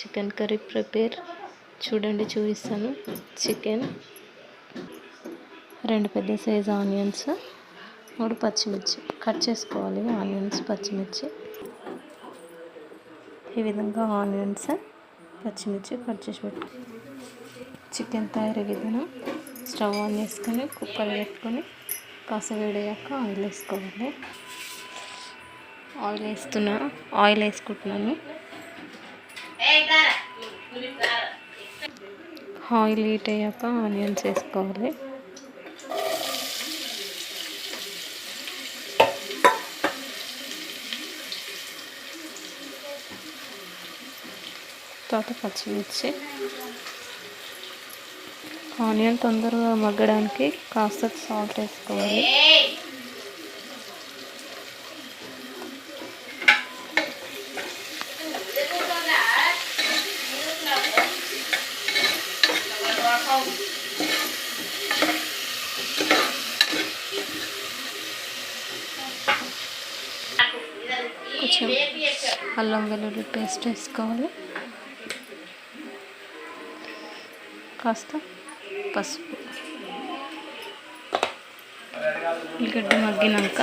Chicken curry prepare చూడండి, చూపిస్తాను. Chicken, 2 పెద్ద సైజు ఆనియన్స్, 3 పచ్చిమిర్చి కట్ చేసుకోవాలి. ఆనియన్స్, పచ్చిమిర్చి ఈ విధంగా ఆనియన్స్, పచ్చిమిర్చి కట్ చేసి పెట్టుకోవాలి. చికెన్ తయారీ విధానం: స్టవ్ ఆన్ చేసుకొని కుక్కర్ పెట్టుకొని కాస్త వేడయ్యాక ఆయిల్ వేసుకోవాలి. ఆయిల్ వేసుకుంటున్నాను. ఆయిల్ హీట్ అయ్యాక ఆనియన్స్ వేసుకోవాలి. తర్వాత పచ్చిమిర్చి. ఆనియన్ తొందరగా మగ్గడానికి కాస్త సాల్ట్ వేసుకోవాలి. కొంచెం అల్లం వెల్లుల్లి పేస్ట్ వేసుకోవాలి. కాస్త పసుపు. ఉల్లిగడ్డ మగ్గినాక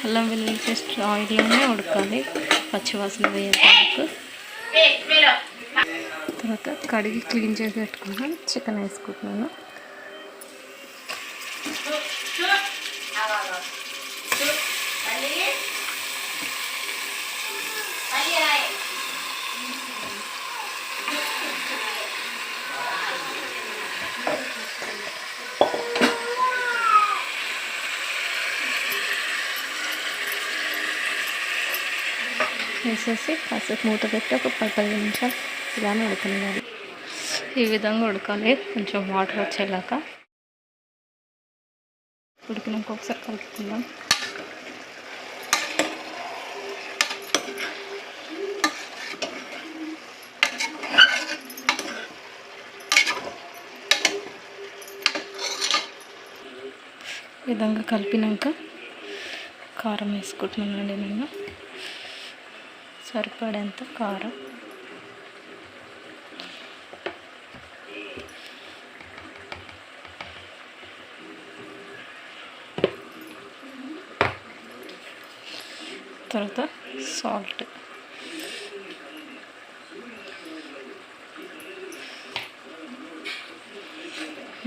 అల్లం వెల్లుల్లి పేస్ట్ ఆయిల్లోనే ఉడకాలి, పచ్చివాసన వేయడానికి. తర్వాత కడిగి క్లీన్ చేసి పెట్టుకున్నాను చికెన్ వేసుకుంటున్నాను. వేసేసి కాసేపు మూత పెట్టి ఒక 10 నిమిషాలు ఇలానే ఉడకనివ్వాలి. ఈ విధంగా ఉడకాలి. కొంచెం వాటర్ వచ్చేలాగా ఉడికినాక ఒకసారి కలుపుకుందాం. ఈ విధంగా కలిపినాక కారం వేసుకుంటున్నానండి నేను. సరిపడేంత కారం, తర్వాత సాల్ట్,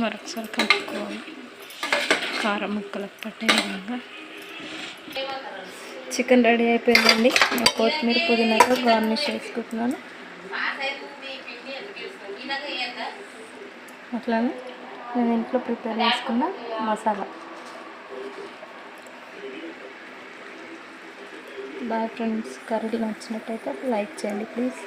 మరొకసారి కలుపుకోవాలి. కారం ముక్కలకు పట్టే విధంగా. చికెన్ రెడీ అయిపోయిందండి. కొత్తిమీర, పుదీనాతో గార్నిష్ చేసుకుంటున్నాను. అట్లానే నేను ఇంట్లో ప్రిపేర్ చేసుకున్న మసాలా. Bye friends. కర్రీ నచ్చినట్టయితే లైక్ చేయండి ప్లీజ్.